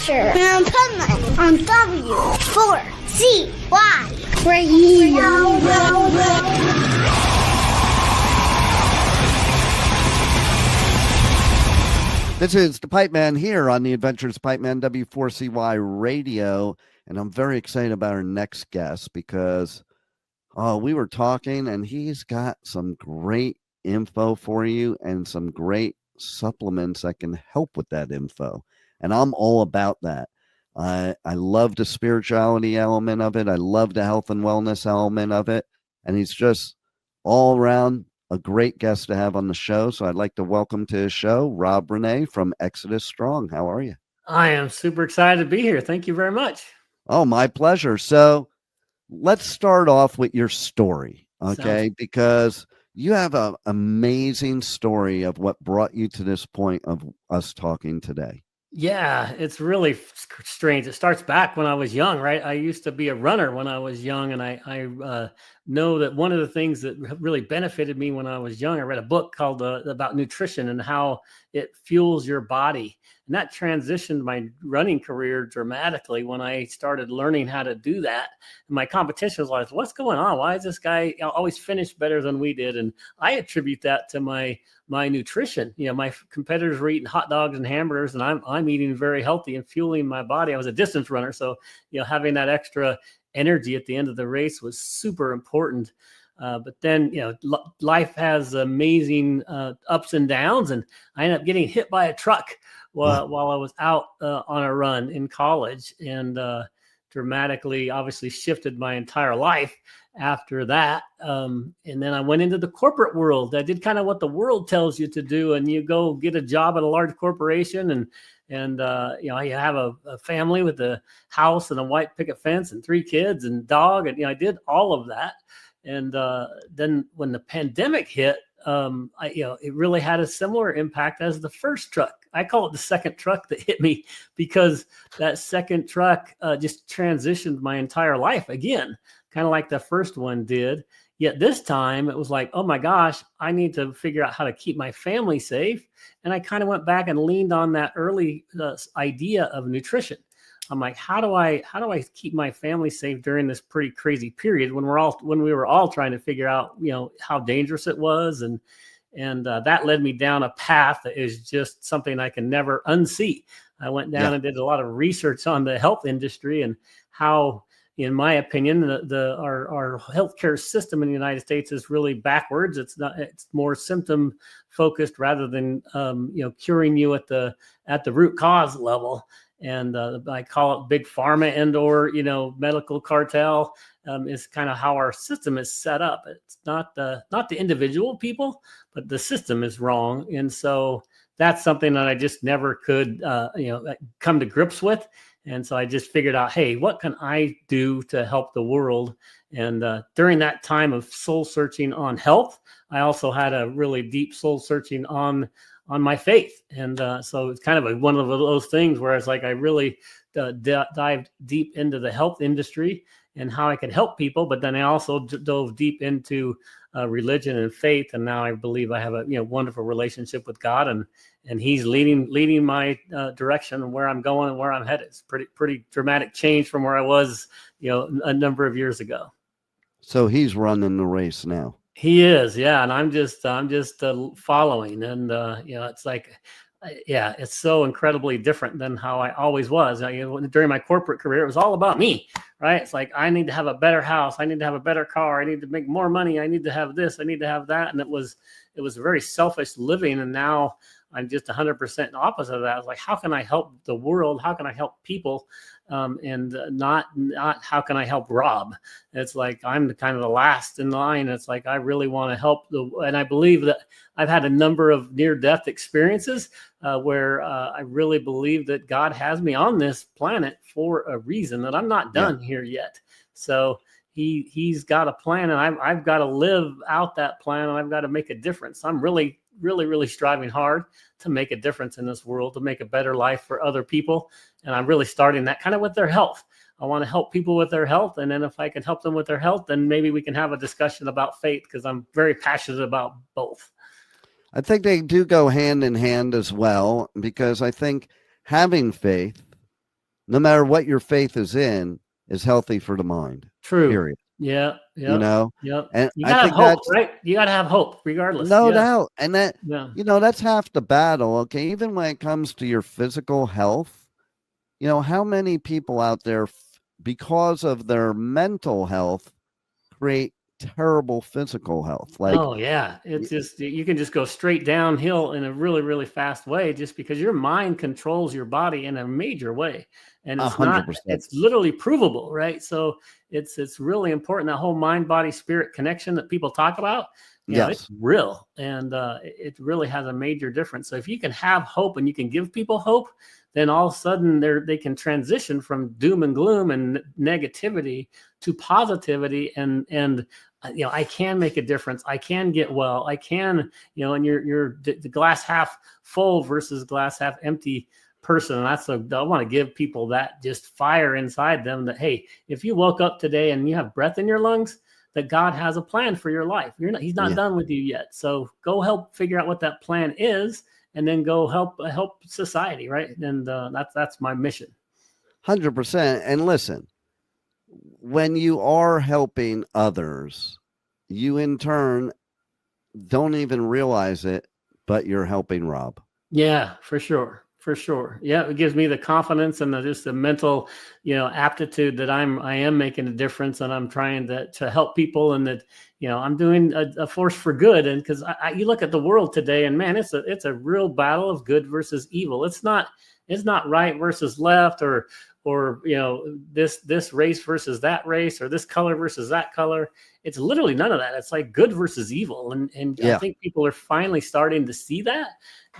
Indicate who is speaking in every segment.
Speaker 1: Adventure in Pipeman on W4CY Radio.
Speaker 2: This is the Pipeman here on the Adventures of Pipeman W4CY Radio, and I'm very excited about our next guest because we were talking, and he's got some great info for you and some great supplements that can help with that info, and I'm all about that. I love the spirituality element of it. I love the health and wellness element of it, and he's just all around a great guest to have on the show. So I'd like to welcome to his show, Rene from Exodus Strong. How are you?
Speaker 3: I am super excited to be here. Thank you very much.
Speaker 2: Oh, my pleasure. So let's start off with your story, okay? Because you have an amazing story of what brought you to this point of us talking today.
Speaker 3: Yeah, it's really strange. It starts back when I was young, right? I used to be a runner when I was young, and I know that one of the things that really benefited me when I was young, I read a book called about nutrition and how it fuels your body. And that transitioned my running career dramatically when I started learning how to do that. And my competition was like, what's going on? Why is this guy always finish better than we did? And I attribute that to my nutrition. You know, my competitors were eating hot dogs and hamburgers, and I'm eating very healthy and fueling my body. I was a distance runner, so having that extra energy at the end of the race was super important. But then, life has amazing ups and downs, and I ended up getting hit by a truck while I was out on a run in college, and dramatically, obviously, shifted my entire life after that. And then I went into the corporate world. I did kind of what the world tells you to do, and you go get a job at a large corporation, and you have a family with a house and a white picket fence and 3 kids and dog, and I did all of that. And then when the pandemic hit, it really had a similar impact as the first truck. I call it the second truck that hit me, because that second truck just transitioned my entire life again, kind of like the first one did. Yet this time it was like, oh my gosh, I need to figure out how to keep my family safe. And I kind of went back and leaned on that early idea of nutrition. I'm like, how do I keep my family safe during this pretty crazy period when we were all trying to figure out, how dangerous it was. And that led me down a path that is just something I can never unsee. I went down and did a lot of research on the health industry and how, in my opinion, our healthcare system in the United States is really backwards. It's more symptom focused rather than curing you at the root cause level. And I call it big pharma and/or medical cartel is kind of how our system is set up. It's not the individual people, but the system is wrong. And so that's something that I just never could come to grips with. And so I just figured out, hey, what can I do to help the world? And during that time of soul searching on health, I also had a really deep soul searching on my faith. And so it's kind of one of those things where it's like I really dived deep into the health industry and how I could help people. But then I also dove deep into religion and faith. And now I believe I have a wonderful relationship with God, and He's leading my direction and where I'm going and where I'm headed. It's pretty dramatic change from where I was, a number of years ago.
Speaker 2: So He's running the race now.
Speaker 3: He is, yeah, and I'm just following, and it's like, it's so incredibly different than how I always was. During my corporate career, it was all about me, right? It's like I need to have a better house, I need to have a better car, I need to make more money, I need to have this, I need to have that, and it was very selfish living. And now I'm just 100% opposite of that. It's like, how can I help the world? How can I help people? And not how can I help Rob? It's like I'm kind of the last in line. It's like I really want to help and I believe that I've had a number of near-death experiences where I really believe that God has me on this planet for a reason, that I'm not done here yet. So He's got a plan, and I've got to live out that plan, and I've got to make a difference. I'm really striving hard to make a difference in this world, to make a better life for other people. And I'm really starting that kind of with their health. I want to help people with their health. And then if I can help them with their health, then maybe we can have a discussion about faith, because I'm very passionate about both.
Speaker 2: I think they do go hand in hand as well, because I think having faith no matter what your faith is in, is healthy for the mind.
Speaker 3: True.
Speaker 2: Period.
Speaker 3: Yeah.
Speaker 2: You know,
Speaker 3: Yep.
Speaker 2: and
Speaker 3: You
Speaker 2: I
Speaker 3: gotta have
Speaker 2: think
Speaker 3: hope,
Speaker 2: that's
Speaker 3: right? You gotta have hope, regardless.
Speaker 2: no
Speaker 3: Yeah.
Speaker 2: doubt. And that,
Speaker 3: Yeah.
Speaker 2: that's half the battle. Okay. Even when it comes to your physical health, how many people out there, because of their mental health, create terrible physical health? Like,
Speaker 3: Oh yeah, it's just you can just go straight downhill in a really, really fast way, just because your mind controls your body in a major way, and it's not.
Speaker 2: 100%.
Speaker 3: It's literally provable, right? So it's really important, that whole mind, body, spirit connection that people talk about. It's
Speaker 2: Yes.
Speaker 3: real, and it really has a major difference. So if you can have hope and you can give people hope, then all of a sudden they can transition from doom and gloom and negativity to positivity, and I can make a difference. I can get well. I can, and you're the glass half full versus glass half empty person. And I want to give people that just fire inside them, that, hey, if you woke up today and you have breath in your lungs, that God has a plan for your life. He's not done with you yet. So go help figure out what that plan is, and then go help society. Right. And that's my mission.
Speaker 2: 100%. And listen, when you are helping others, you in turn don't even realize it, but you're helping Rob.
Speaker 3: Yeah, for sure. For sure. Yeah. It gives me the confidence and just the mental, aptitude that I am making a difference, and I'm trying to help people, and that, I'm doing a force for good. And because you look at the world today, and man, it's a real battle of good versus evil. It's not right versus left, or this race versus that race, or this color versus that color. It's literally none of that. It's like good versus evil. And I think people are finally starting to see that.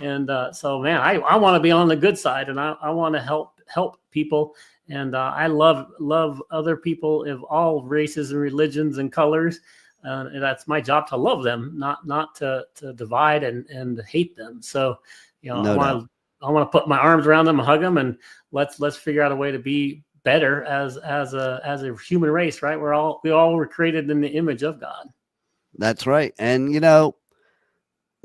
Speaker 3: And so, man, I want to be on the good side, and I want to help people. And I love other people of all races and religions and colors. And that's my job, to love them, not to divide and hate them. So, I want to put my arms around them and hug them, and let's figure out a way to be better as a human race, right? We all were created in the image of God.
Speaker 2: That's right. And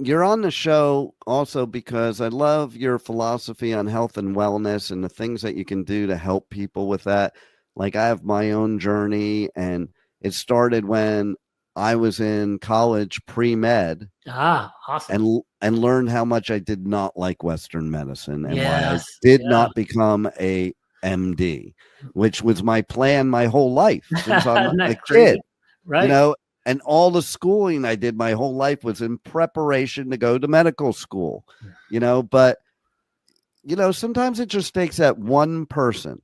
Speaker 2: you're on the show also because I love your philosophy on health and wellness and the things that you can do to help people with that. Like, I have my own journey, and it started when I was in college, pre-med.
Speaker 3: Awesome.
Speaker 2: And learned how much I did not like Western medicine, and why I did not become a MD, which was my plan my whole life since I'm a kid,
Speaker 3: right?
Speaker 2: And all the schooling I did my whole life was in preparation to go to medical school, but sometimes it just takes that one person.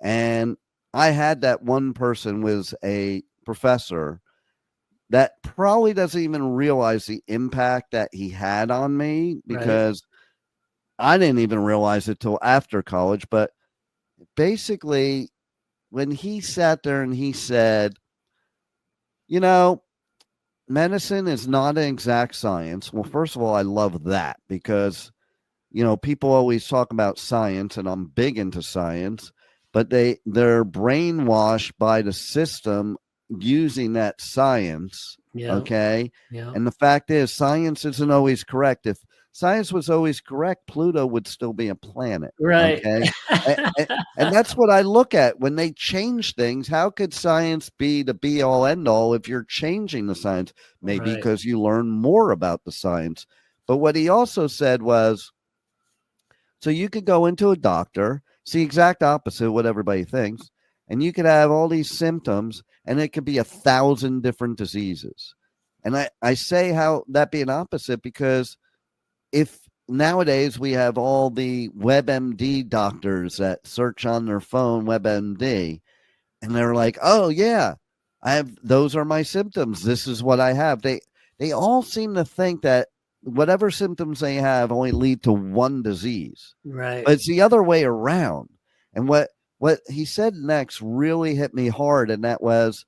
Speaker 2: And I had that one person was a professor that probably doesn't even realize the impact that he had on me, because I didn't even realize it till after college. But basically, when he sat there and he said, medicine is not an exact science. Well, first of all, I love that, because, people always talk about science, and I'm big into science, but they're brainwashed by the system using that science. Okay. And the fact is, science isn't always correct. If science was always correct, Pluto would still be a planet.
Speaker 3: Right.
Speaker 2: Okay. and that's what I look at when they change things. How could science be the be all end all if you're changing the science? Maybe because you learn more about the science. But what he also said was, so you could go into a doctor, see exact opposite of what everybody thinks, and you could have all these symptoms, and it could be 1,000 different diseases. And I say how that be an opposite, because if nowadays we have all the WebMD doctors that search on their phone WebMD, and they're like, oh yeah, those are my symptoms. This is what I have. They all seem to think that whatever symptoms they have only lead to one disease.
Speaker 3: Right.
Speaker 2: But it's the other way around. And what he said next really hit me hard. And that was,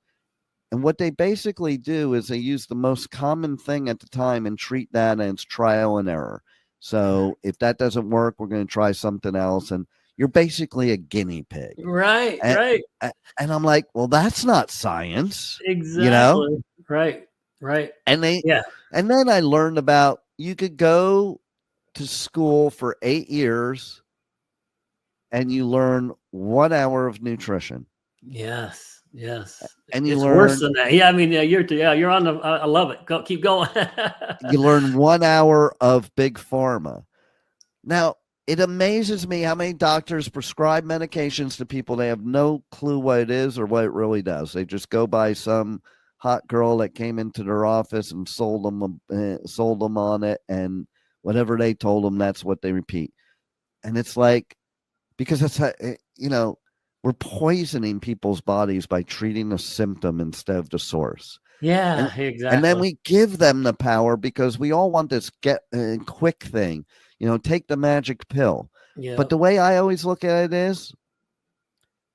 Speaker 2: and what they basically do is they use the most common thing at the time and treat that as trial and error. So if that doesn't work, we're going to try something else. And you're basically a guinea pig.
Speaker 3: Right.
Speaker 2: And I'm like, well, that's not science.
Speaker 3: Exactly. Right.
Speaker 2: And and then I learned about, you could go to school for 8 years and you learn 1 hour of nutrition.
Speaker 3: Yes.
Speaker 2: And you
Speaker 3: It's worse
Speaker 2: learn
Speaker 3: than that. Yeah. I mean, you're on the, I love it. Keep going.
Speaker 2: you learn 1 hour of big pharma. Now, it amazes me how many doctors prescribe medications to people. They have no clue what it is or what it really does. They just go by some hot girl that came into their office and sold them on it, and whatever they told them, that's what they repeat. And it's like, because that's how, we're poisoning people's bodies by treating the symptom instead of the source.
Speaker 3: Yeah,
Speaker 2: And
Speaker 3: exactly.
Speaker 2: then we give them the power because we all want this quick thing, take the magic pill.
Speaker 3: Yeah.
Speaker 2: But the way I always look at it is,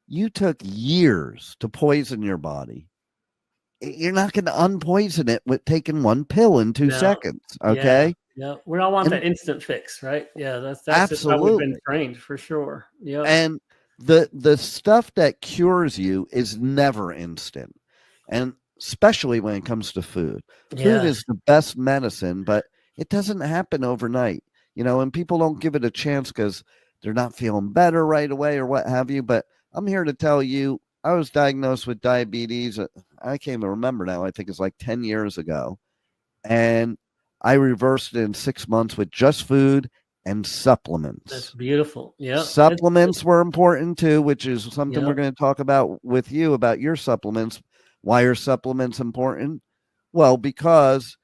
Speaker 2: you took years to poison your body. You're not going to unpoison it with taking one pill in 2 seconds. Okay.
Speaker 3: Yeah. We all want that instant fix, right? Yeah. That's just how we've been trained, for sure. Yeah.
Speaker 2: And the stuff that cures you is never instant. And especially when it comes to food. Food is the best medicine, but it doesn't happen overnight, and people don't give it a chance because they're not feeling better right away or what have you. But I'm here to tell you, I was diagnosed with diabetes. I can't even remember now. I think it's like 10 years ago. And I reversed it in 6 months with just food and supplements.
Speaker 3: That's beautiful. Yeah.
Speaker 2: Supplements were important too, which is something we're going to talk about with you about your supplements. Why are supplements important? Well, because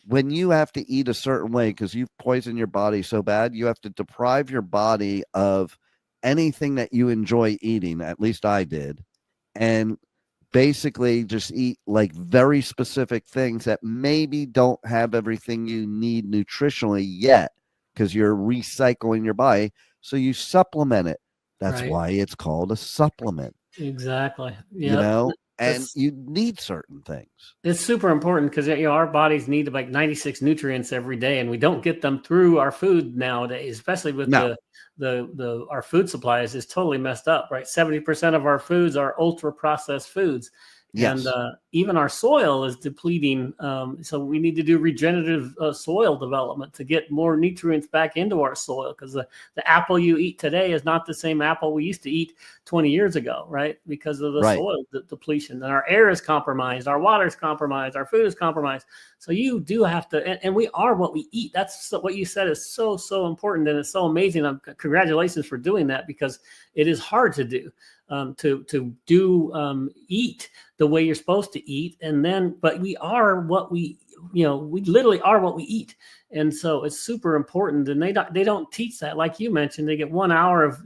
Speaker 2: when you have to eat a certain way, because you've poisoned your body so bad, you have to deprive your body of anything that you enjoy eating. At least I did. And basically just eat like very specific things that maybe don't have everything you need nutritionally yet, because you're recycling your body. So you supplement it. That's why it's called a supplement.
Speaker 3: Exactly. Yeah.
Speaker 2: And you need certain things.
Speaker 3: It's super important because our bodies need like 96 nutrients every day, and we don't get them through our food nowadays, especially with our food supplies is totally messed up, right? 70% of our foods are ultra processed foods.
Speaker 2: Yes.
Speaker 3: And even our soil is depleting. So we need to do regenerative soil development to get more nutrients back into our soil, because the apple you eat today is not the same apple we used to eat 20 years ago, right? Because of the soil depletion. And our air is compromised, our water is compromised, our food is compromised. So you do have to, and we are what we eat. That's what you said is so, so important. And it's so amazing. Congratulations for doing that, because it is hard to do. Eat the way you're supposed to eat, but we are what we literally are what we eat, and so it's super important. And they don't teach that, like you mentioned. They get 1 hour of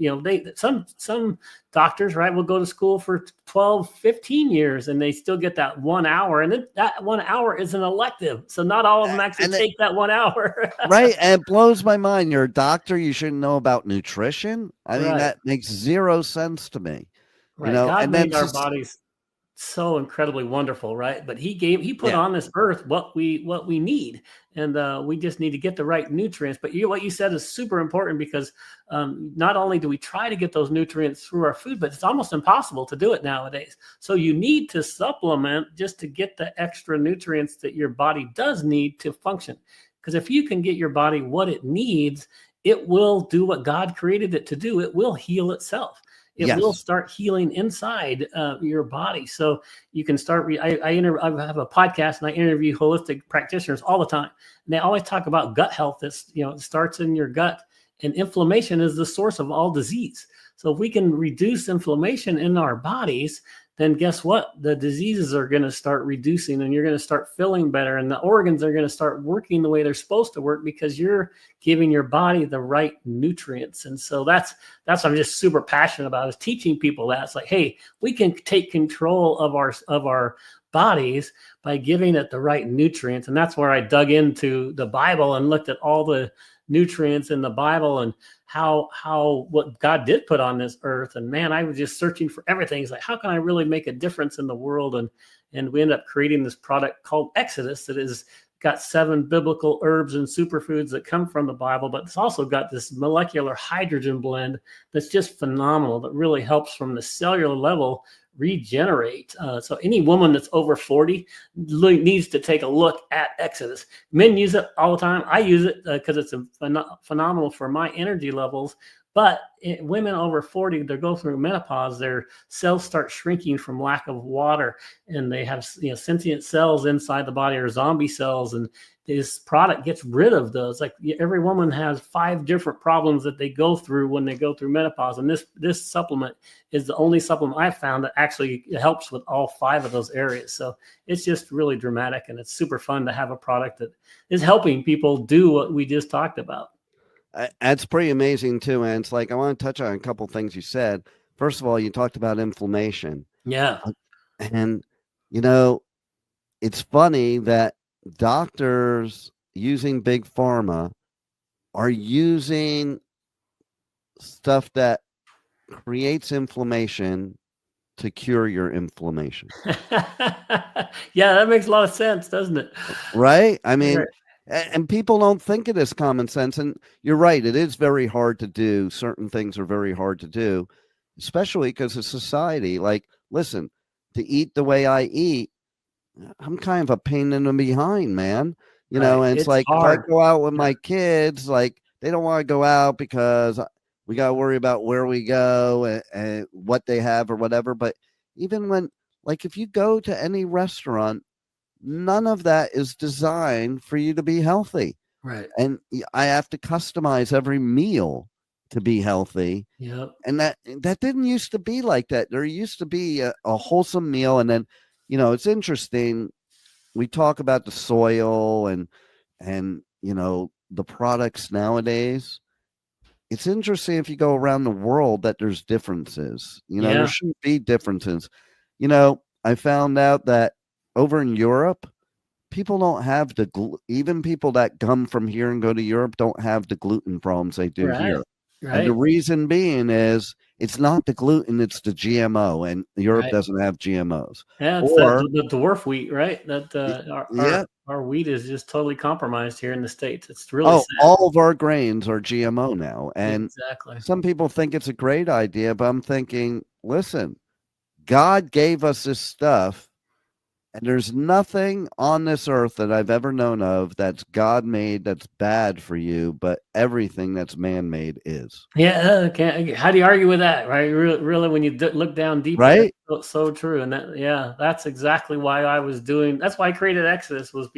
Speaker 3: some doctors, right, will go to school for 12, 15 years, and they still get that 1 hour, and then that 1 hour is an elective, so not all of them actually take that 1 hour.
Speaker 2: Right. And it blows my mind. You're a doctor, you shouldn't know about nutrition. I mean, that makes zero sense to me.
Speaker 3: Right. God made our bodies so incredibly wonderful, right? But he put on this earth what we need, and we just need to get the right nutrients. But what you said is super important, because not only do we try to get those nutrients through our food, but it's almost impossible to do it nowadays. So you need to supplement just to get the extra nutrients that your body does need to function. Because if you can get your body what it needs, it will do what God created it to do. It will heal itself. It will start healing inside your body. So you can start. I have a podcast, and I interview holistic practitioners all the time. And they always talk about gut health. It starts in your gut, and inflammation is the source of all disease. So if we can reduce inflammation in our bodies, then guess what? The diseases are going to start reducing, and you're going to start feeling better, and the organs are going to start working the way they're supposed to work, because you're giving your body the right nutrients. And so that's what I'm just super passionate about, is teaching people that. It's like, hey, we can take control of our bodies by giving it the right nutrients. And that's where I dug into the Bible and looked at all the nutrients in the Bible and how what God did put on this earth. And man, I was just searching for everything. It's like, how can I really make a difference in the world? And we ended up creating this product called Exodus that is got 7 biblical herbs and superfoods that come from the Bible, but it's also got this molecular hydrogen blend that's just phenomenal, that really helps from the cellular level regenerate. So any woman that's over 40 needs to take a look at Exodus. Men use it all the time. I use it because it's phenomenal for my energy levels. But women over 40, they go through menopause, their cells start shrinking from lack of water, and they have sentient cells inside the body, or zombie cells, and this product gets rid of those. Like every woman has 5 different problems that they go through when they go through menopause, and this supplement is the only supplement I've found that actually helps with all 5 of those areas. So it's just really dramatic, and it's super fun to have a product that is helping people do what we just talked about.
Speaker 2: That's pretty amazing too. And it's like, I want to touch on a couple things you said. First of all, you talked about inflammation.
Speaker 3: Yeah.
Speaker 2: And, it's funny that doctors using big pharma are using stuff that creates inflammation to cure your inflammation.
Speaker 3: Yeah, that makes a lot of sense, doesn't it?
Speaker 2: Right? I mean, and people don't think it is common sense. And you're right. It is very hard to do. Certain things are very hard to do, especially because of society. Like, listen, to eat the way I eat, I'm kind of a pain in the behind, man. And it's like, hard. If I go out with my kids, like, they don't want to go out because we got to worry about where we go and what they have or whatever. But even when, like, if you go to any restaurant, none of that is designed for you to be healthy.
Speaker 3: Right.
Speaker 2: And I have to customize every meal to be healthy.
Speaker 3: Yep.
Speaker 2: And that didn't used to be like that. There used to be a wholesome meal. And then, it's interesting. We talk about the soil and the products nowadays. It's interesting if you go around the world that there's differences. There shouldn't be differences. I found out that over in Europe, people don't have even people that come from here and go to Europe don't have the gluten problems they do here.
Speaker 3: Right.
Speaker 2: And the reason being is it's not the gluten, it's the GMO, and Europe doesn't have GMOs.
Speaker 3: Yeah, it's the dwarf wheat, right? That our wheat is just totally compromised here in the States. It's really sad.
Speaker 2: All of our grains are GMO now. And
Speaker 3: exactly.
Speaker 2: Some people think it's a great idea, but I'm thinking, listen, God gave us this stuff. And there's nothing on this earth that I've ever known of that's God made that's bad for you, but everything that's man-made is.
Speaker 3: Yeah, how do you argue with that, right? Really, when you look down deep,
Speaker 2: right?
Speaker 3: So true. And that's exactly why I was doing. That's why I created Exodus, was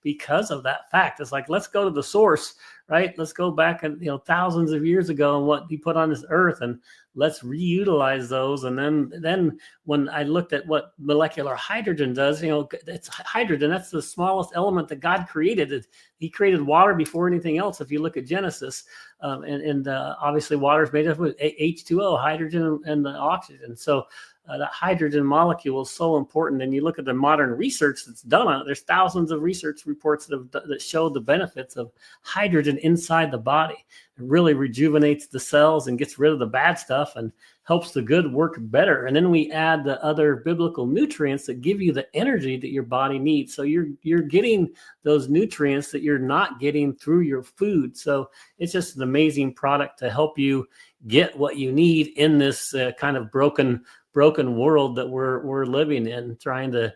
Speaker 3: because of that fact. It's like, let's go to the source, right? Let's go back and thousands of years ago and what He put on this earth, and let's reutilize those. And then when I looked at what molecular hydrogen does, it's hydrogen. That's the smallest element that God created. He created water before anything else. If you look at Genesis, and obviously water is made up of H2O, hydrogen and the oxygen. So that hydrogen molecule is so important. And you look at the modern research that's done on it. There's thousands of research reports that show the benefits of hydrogen inside the body. It really rejuvenates the cells and gets rid of the bad stuff and helps the good work better. And then we add the other biblical nutrients that give you the energy that your body needs. So you're getting those nutrients that you're not getting through your food. So it's just an amazing product to help you get what you need in this kind of broken world that we're living in, trying to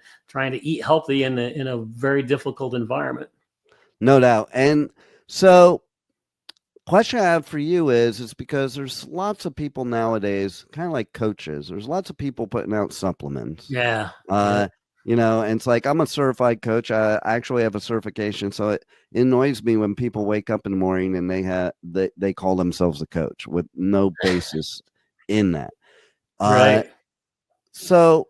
Speaker 3: eat healthy in a very difficult environment.
Speaker 2: No doubt. And so question I have for you is because there's lots of people nowadays, kind of like coaches, there's lots of people putting out supplements.
Speaker 3: Yeah.
Speaker 2: And it's like, I'm a certified coach. I actually have a certification. So it annoys me when people wake up in the morning and they call themselves a coach with no basis in that.
Speaker 3: Right.
Speaker 2: So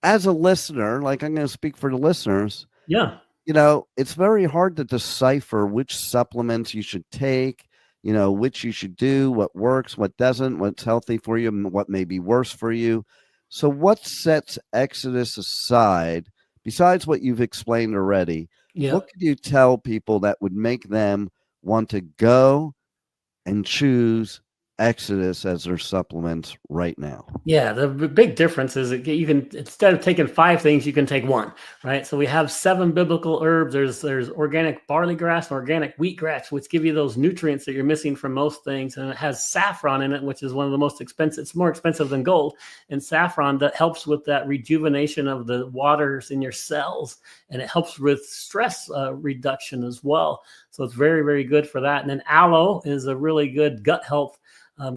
Speaker 2: as a listener, like, I'm going to speak for the listeners.
Speaker 3: Yeah.
Speaker 2: It's very hard to decipher which supplements you should take, which you should do, what works, what doesn't, what's healthy for you, and what may be worse for you. So what sets Exodus aside, besides what you've explained already?
Speaker 3: Yeah.
Speaker 2: What could you tell people that would make them want to go and choose Exodus as their supplements right now?
Speaker 3: Yeah, the big difference is that you can, instead of taking 5 things, you can take 1, right? So we have 7 biblical herbs. There's organic barley grass and organic wheatgrass, which give you those nutrients that you're missing from most things. And it has saffron in it, which is one of the most expensive. It's more expensive than gold. And saffron that helps with that rejuvenation of the waters in your cells. And it helps with stress reduction as well. So it's very, very good for that. And then aloe is a really good gut health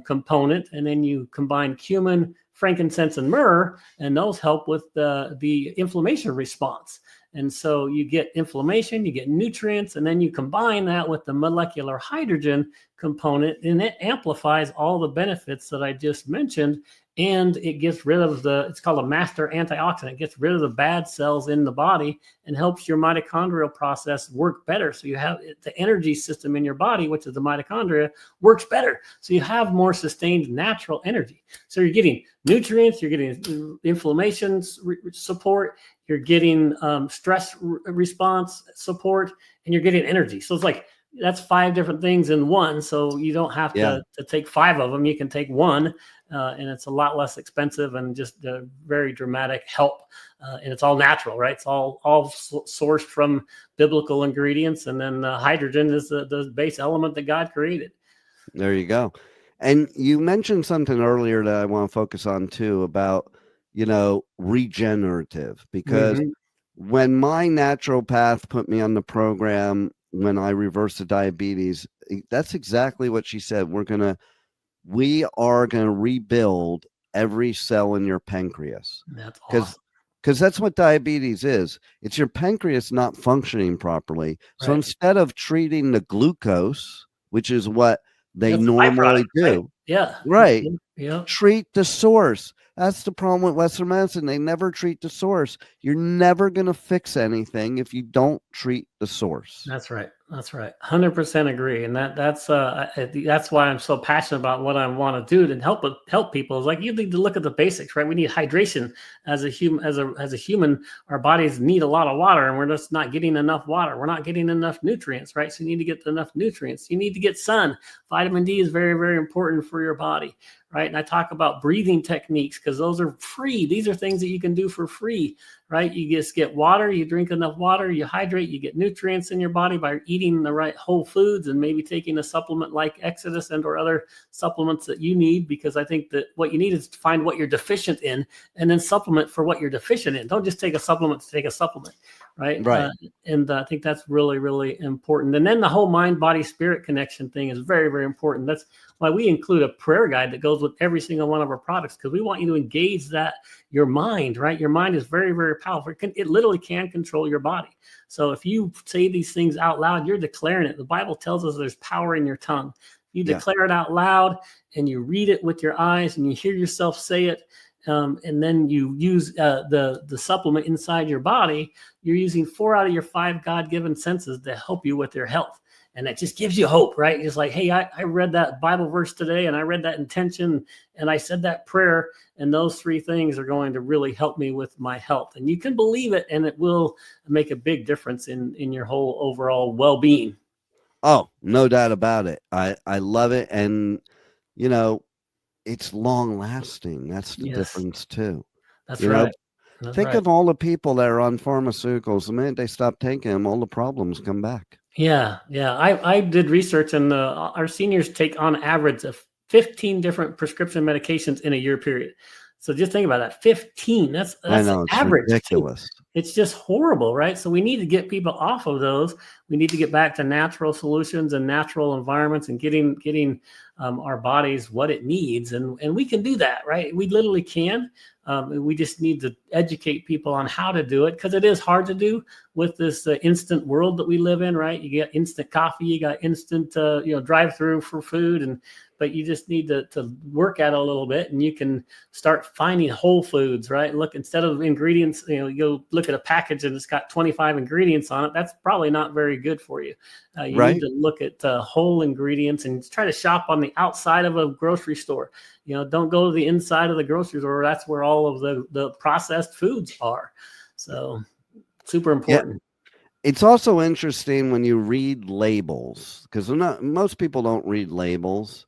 Speaker 3: component, and then you combine cumin, frankincense, and myrrh, and those help with the inflammation response. And so you get inflammation, you get nutrients, and then you combine that with the molecular hydrogen component, and it amplifies all the benefits that I just mentioned. And it gets rid of it's called a master antioxidant. It gets rid of the bad cells in the body and helps your mitochondrial process work better. So you have the energy system in your body, which is the mitochondria, works better. So you have more sustained natural energy. So you're getting nutrients, you're getting inflammation support, you're getting stress response support, and you're getting energy. So it's like, that's 5 different things in one. So you don't have to take 5 of them. You can take one, and it's a lot less expensive and just a very dramatic help. And it's all natural, right? It's all sourced from biblical ingredients. And then hydrogen is the base element that God created.
Speaker 2: There you go. And you mentioned something earlier that I want to focus on too about, regenerative, because when my naturopath put me on the program, when I reversed the diabetes, that's exactly what she said. We are going to rebuild every cell in your pancreas.
Speaker 3: That's awesome.
Speaker 2: Because that's what diabetes is. It's your pancreas not functioning properly. Right. So instead of treating the glucose, which is what they normally do.
Speaker 3: Right? Yeah.
Speaker 2: Right.
Speaker 3: Yeah.
Speaker 2: Treat the source. That's the problem with Western medicine. They never treat the source. You're never going to fix anything if you don't treat the source.
Speaker 3: That's right. 100% agree. And that's why I'm so passionate about what I want to do to help people. Is like, you need to look at the basics, right? We need hydration as a human. Our bodies need a lot of water, and we're just not getting enough water. We're not getting enough nutrients, right? So you need to get enough nutrients. You need to get sun. Vitamin D is very, very important for your body, right? And I talk about breathing techniques because those are free. These are things that you can do for free, right? You just get water, you drink enough water, you hydrate, you get nutrients in your body by eating the right whole foods and maybe taking a supplement like Exodus and or other supplements that you need, because I think that what you need is to find what you're deficient in and then supplement for what you're deficient in. Don't just take a supplement to take a supplement, right?
Speaker 2: Right.
Speaker 3: And I think that's really, really important. And then the whole mind, body, spirit connection thing is very, very important. That's why we include a prayer guide that goes with every single one of our products, because we want you to engage your mind, right? Your mind is very, very powerful. It literally can control your body. So if you say these things out loud, you're declaring it. The Bible tells us there's power in your tongue. You declare it out loud and you read it with your eyes and you hear yourself say it. And then you use the supplement inside your body. You're using 4 out of your 5 God-given senses to help you with your health. And that just gives you hope, right? It's like, hey, I read that Bible verse today and I read that intention and I said that prayer, and those 3 things are going to really help me with my health. And you can believe it, and it will make a big difference in your whole overall well-being.
Speaker 2: Oh, no doubt about it. I love it. And, it's long lasting. That's the difference too.
Speaker 3: That's right.
Speaker 2: Think of all the people that are on pharmaceuticals. The minute they stop taking them, all the problems come back.
Speaker 3: Yeah. I did research, and our seniors take on average of 15 different prescription medications in a year period. So just think about that. 15. That's
Speaker 2: I know, it's
Speaker 3: average.
Speaker 2: ridiculous.
Speaker 3: It's just horrible, right? So we need to get people off of those. We need to get back to natural solutions and natural environments and getting our bodies what it needs. And we can do that, right? We literally can. We just need to educate people on how to do it, because it is hard to do with this instant world that we live in, right? You get instant coffee, you got instant, drive-through for food, but you just need to work at it a little bit, and you can start finding whole foods, right? Look, instead of ingredients, you'll look at a package and it's got 25 ingredients on it. That's probably not very good for you. You need to look at whole ingredients and try to shop on the outside of a grocery store. Don't go to the inside of the grocery store. That's where all of the processed foods are. So super important.
Speaker 2: Yeah. It's also interesting when you read labels, because most people don't read labels.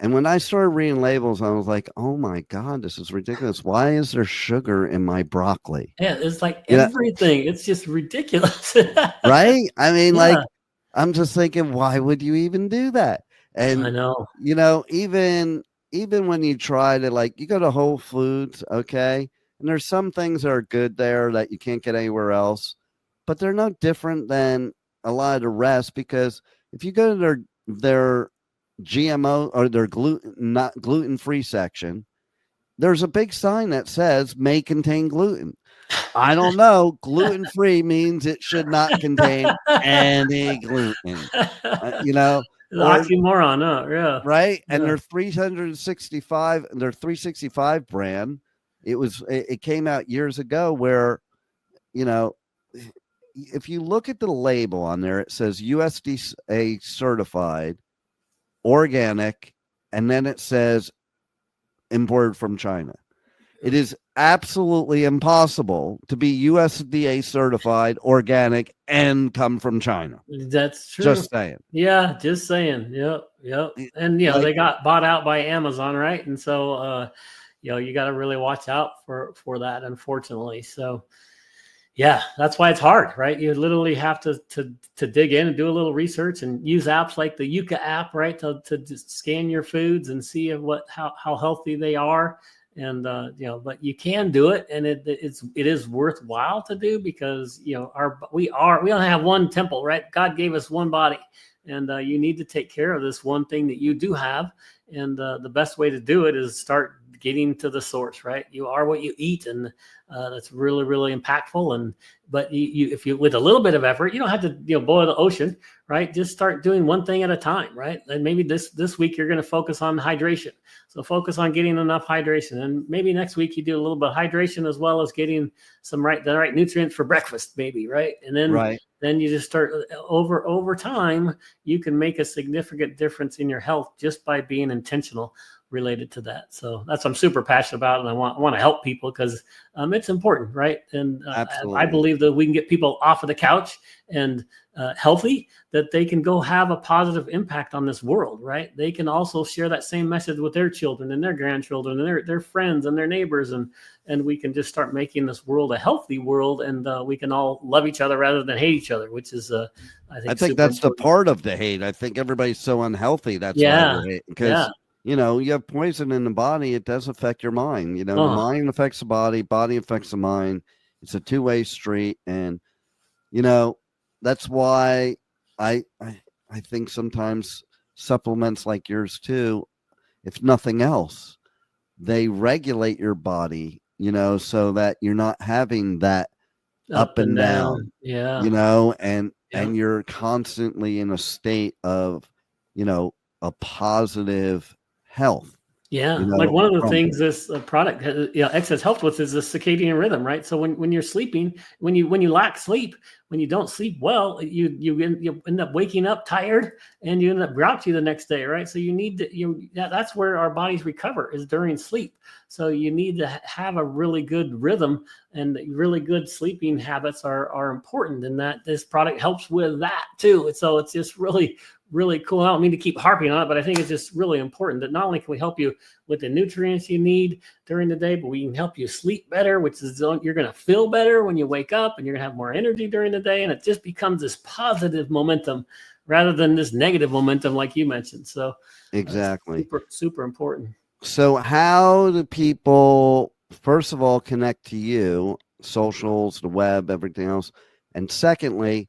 Speaker 2: And when I started reading labels, I was like, oh my God, this is ridiculous. Why is there sugar in my broccoli?
Speaker 3: Yeah, it's like everything. It's just ridiculous.
Speaker 2: Right? I mean, I'm just thinking, why would you even do that? And
Speaker 3: I know.
Speaker 2: Even when you try to, you go to Whole Foods, okay, and there's some things that are good there that you can't get anywhere else, but they're no different than a lot of the rest, because if you go to their GMO or their not gluten-free section, there's a big sign that says may contain gluten. I don't know. Gluten-free means it should not contain any gluten, you know,
Speaker 3: The
Speaker 2: or
Speaker 3: oxymoron, huh? Yeah.
Speaker 2: right. And
Speaker 3: Yeah.
Speaker 2: their 365 brand, it came out years ago where, you know, if you look at the label on there, it says USDA certified, organic, and then it says imported from China. It is absolutely impossible to be USDA certified, organic, and come from China.
Speaker 3: That's true.
Speaker 2: Just saying.
Speaker 3: Yeah, just saying. Yep, yep. And
Speaker 2: Like,
Speaker 3: they got bought out by Amazon, right? And so you got to really watch out for that, unfortunately. So yeah, that's why it's hard, right? You literally have to dig in and do a little research and use apps like the Yuka app, right, to just scan your foods and see how healthy they are. And but you can do it, and it is worthwhile to do, because we only have one temple, right? God gave us one body, and you need to take care of this one thing that you do have. And the best way to do it is start getting to the source, right? You are what you eat, and that's really, really impactful. But if you with a little bit of effort, you don't have to boil the ocean, right? Just start doing one thing at a time, right? And maybe this week you're going to focus on hydration. So focus on getting enough hydration, and maybe next week you do a little bit of hydration as well as getting the right nutrients for breakfast, maybe, right? And then then you just start over time. You can make a significant difference in your health just by being intentional related to that. So that's what I'm super passionate about, and I want to help people, because it's important, right? And I believe that we can get people off of the couch and healthy, that they can go have a positive impact on this world, right? They can also share that same message with their children and their grandchildren and their friends and their neighbors, and we can just start making this world a healthy world, and we can all love each other rather than hate each other, which is I think
Speaker 2: that's
Speaker 3: important.
Speaker 2: the part of the hate. I think everybody's so unhealthy. That's why they hate, because you have poison in the body. It does affect your mind. The mind affects the body affects the mind. It's a two-way street. And, that's why I think sometimes supplements like yours too, if nothing else, they regulate your body, so that you're not having that up and down. And you're constantly in a state of, a positive health.
Speaker 3: Like one of the things this product Excess helps with is the circadian rhythm, right? So when you're sleeping, when you lack sleep, when you don't sleep well, you end up waking up tired, and you end up grouchy the next day, right? So you need to that's where our bodies recover, is during sleep. So you need to have a really good rhythm, and really good sleeping habits are important, and that this product helps with that too. So it's just really, really cool. I don't mean to keep harping on it, but I think it's just really important that not only can we help you with the nutrients you need during the day, but we can help you sleep better, which is you're going to feel better when you wake up, and you're going to have more energy during the day. And it just becomes this positive momentum rather than this negative momentum, like you mentioned. So
Speaker 2: exactly.
Speaker 3: Super, super important.
Speaker 2: So how do people, first of all, connect to you, socials, the web, everything else? And secondly,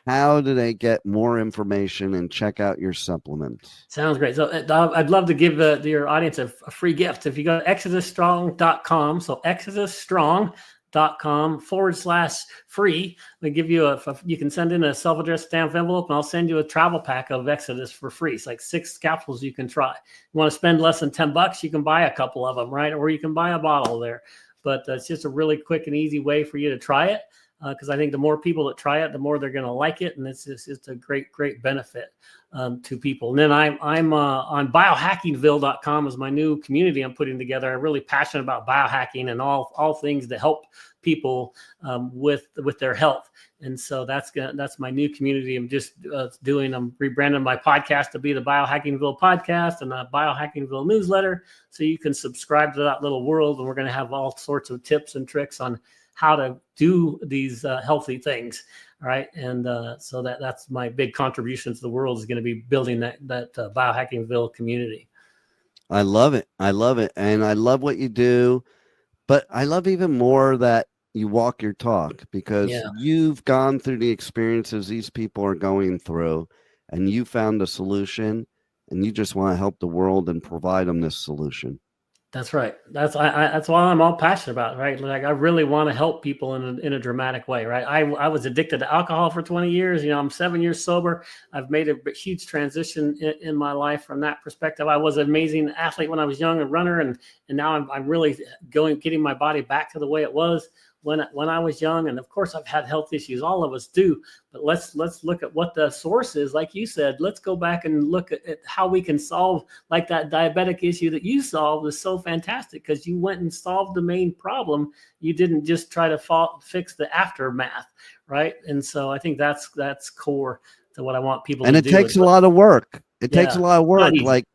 Speaker 2: how do they get more information and check out your supplements?
Speaker 3: Sounds great. So I'd love to give your audience a free gift. If you go to exodusstrong.com, so exodusstrong.com/free, we give you you can send in a self-addressed stamped envelope, and I'll send you a travel pack of Exodus for free. It's like 6 capsules you can try. You want to spend less than $10, you can buy a couple of them, right? Or you can buy a bottle there. But it's just a really quick and easy way for you to try it. Because I think the more people that try it, the more they're going to like it, and it's a great, great benefit to people. And then I'm on biohackingville.com is my new community I'm putting together. I'm really passionate about biohacking and all things that help people with their health. And so that's my new community. I'm just I'm rebranding my podcast to be the Biohackingville podcast and the Biohackingville newsletter, so you can subscribe to that little world. And we're going to have all sorts of tips and tricks on how to do these healthy things. All right. And so that's my big contribution to the world, is going to be building that Biohackingville community.
Speaker 2: I love it. And I love what you do, but I love even more that you walk your talk, because you've gone through the experiences these people are going through, and you found a solution, and you just want to help the world and provide them this solution.
Speaker 3: That's right. That's why I'm all passionate about it, right? Like I really want to help people in a dramatic way, right? I was addicted to alcohol for 20 years. I'm 7 years sober. I've made a huge transition in my life from that perspective. I was an amazing athlete when I was young, a runner, and now I'm really getting my body back to the way it was when I was young. And of course I've had health issues. All of us do, but let's look at what the source is. Like you said, let's go back and look at how we can solve, like that diabetic issue that you solved is so fantastic because you went and solved the main problem. You didn't just try to fix the aftermath. Right. And so I think that's core to what I want people to do.
Speaker 2: And it takes a lot of work. It takes a lot of work.
Speaker 3: Not easy.
Speaker 2: Like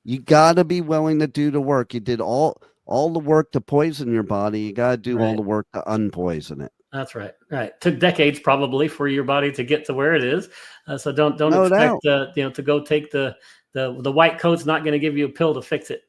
Speaker 2: you got to be willing to do the work. You did all the work to poison your body. You got to do all the work to unpoison it.
Speaker 3: That's right. Right. Took decades probably for your body to get to where it is. So don't
Speaker 2: No
Speaker 3: expect
Speaker 2: doubt.
Speaker 3: to go take the white coat's not going to give you a pill to fix it.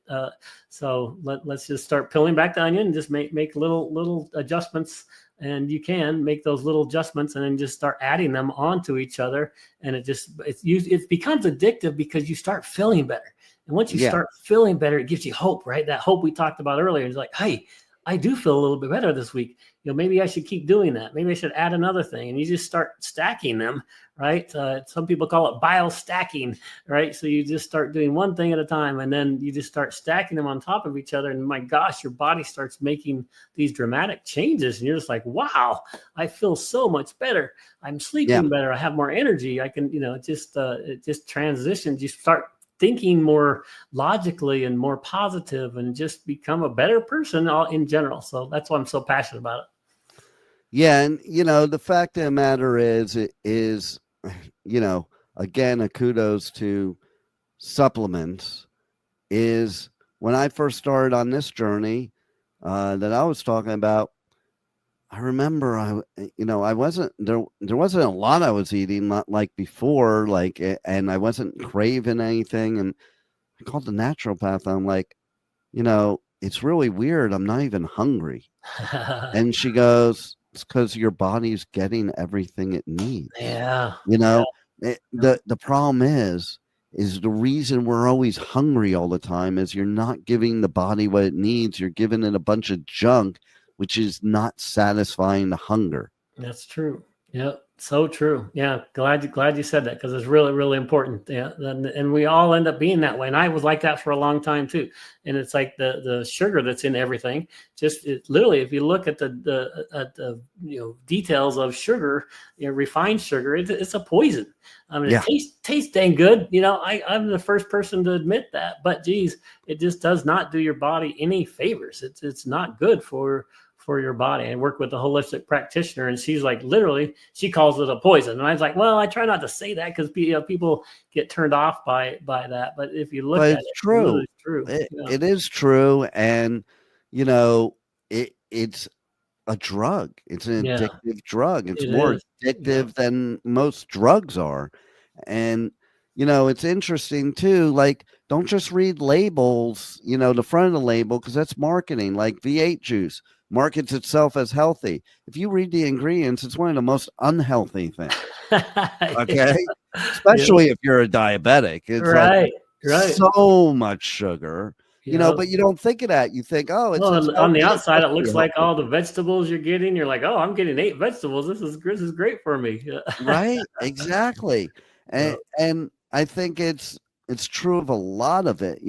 Speaker 3: So let's just start peeling back the onion and just make little adjustments. And you can make those little adjustments and then just start adding them onto each other. And it becomes addictive because you start feeling better. And once you start feeling better, it gives you hope, right? That hope we talked about earlier. It's like, hey, I do feel a little bit better this week. Maybe I should keep doing that. Maybe I should add another thing. And you just start stacking them, right? Some people call it biostacking, right? So you just start doing one thing at a time, and then you just start stacking them on top of each other. And my gosh, your body starts making these dramatic changes. And you're just like, wow, I feel so much better. I'm sleeping better. I have more energy. I can, it just transitions. You start thinking more logically and more positive and just become a better person in general. So that's why I'm so passionate about it.
Speaker 2: Yeah. And, the fact of the matter is, again, a kudos to supplements is when I first started on this journey that I was talking about, I remember I wasn't there wasn't a lot I was eating, not like before, and I wasn't craving anything. And I called the naturopath. I'm like, it's really weird. I'm not even hungry. And she goes, it's because your body's getting everything it needs.
Speaker 3: Yeah.
Speaker 2: The problem is the reason we're always hungry all the time is you're not giving the body what it needs. You're giving it a bunch of junk, which is not satisfying the hunger.
Speaker 3: That's true. Yeah, so true. Yeah, glad you said that because it's really, really important. Yeah, and we all end up being that way. And I was like that for a long time too. And it's like the sugar that's in everything. Literally, if you look at the details of sugar, refined sugar, it's a poison. I mean, it tastes dang good. I'm the first person to admit that. But geez, it just does not do your body any favors. It's not good for your body. I work with a holistic practitioner, and she's like, literally, she calls it a poison. And I was like, well, I try not to say that because people get turned off by that. But if you look at it, it's true.
Speaker 2: It is true. And, it's a drug. It's an addictive drug. It's more addictive than most drugs are. And, it's interesting too. Like, don't just read labels, the front of the label, because that's marketing. Like V8 juice markets itself as healthy. If you read the ingredients, it's one of the most unhealthy things. Okay. Especially if you're a diabetic. It's so much sugar. But you don't think of that. You think, it's
Speaker 3: on the outside, it looks like all the vegetables you're getting. You're like, oh, I'm getting 8 vegetables. This is great for me.
Speaker 2: Right. Exactly. And I think it's true of a lot of it.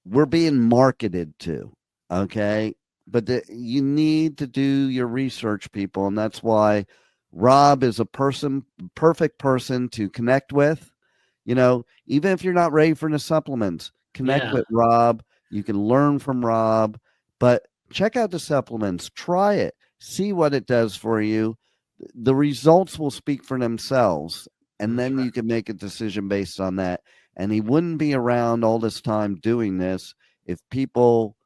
Speaker 2: We're being marketed to. Okay. But you need to do your research, people. And that's why Rob is a perfect person to connect with. Even if you're not ready for the supplements, connect with Rob. You can learn from Rob, but check out the supplements, try it, see what it does for you. The results will speak for themselves. And then you can make a decision based on that. And he wouldn't be around all this time doing this if people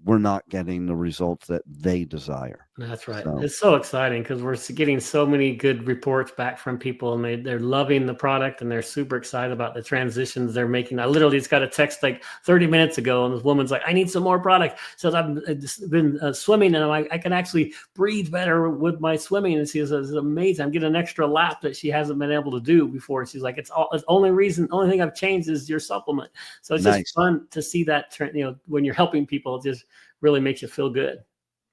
Speaker 2: were not getting the results that they desire.
Speaker 3: That's right.
Speaker 2: So,
Speaker 3: It's so exciting because we're getting so many good reports back from people, and they're loving the product, and they're super excited about the transitions they're making. I literally just got a text like 30 minutes ago, and this woman's like, "I need some more product." So I've just been swimming, and I can actually breathe better with my swimming. And she says, "It's amazing. I'm getting an extra lap that she hasn't been able to do before." She's like, "It's the only thing I've changed is your supplement." So it's
Speaker 2: nice.
Speaker 3: just fun to see that, when you're helping people, it just really makes you feel good.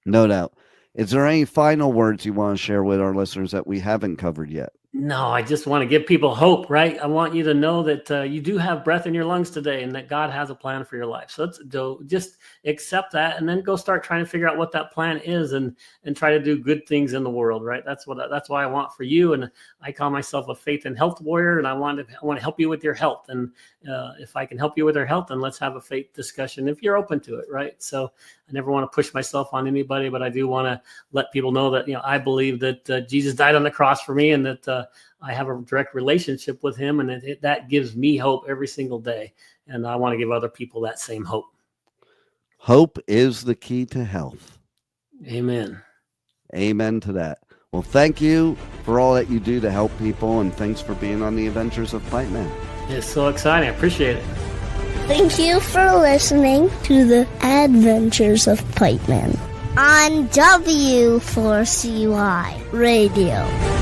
Speaker 2: No doubt. Is there any final words you want to share with our listeners that we haven't covered yet?
Speaker 3: No, I just want to give people hope, right? I want you to know that you do have breath in your lungs today, and that God has a plan for your life. So let's just accept that, and then go start trying to figure out what that plan is, and try to do good things in the world, right? That's why I want for you. And I call myself a faith and health warrior, and I want to help you with your health. And if I can help you with your health, then let's have a faith discussion if you're open to it, right? So I never want to push myself on anybody, but I do want to let people know that I believe that Jesus died on the cross for me, and that I have a direct relationship with him, and that gives me hope every single day. And I want to give other people that same hope.
Speaker 2: Hope is the key to health.
Speaker 3: Amen.
Speaker 2: Amen to that. Well, thank you for all that you do to help people, and thanks for being on the Adventures of Pipeman.
Speaker 3: It's so exciting. I appreciate it.
Speaker 1: Thank you for listening to the Adventures of Pipeman on W4CY Radio.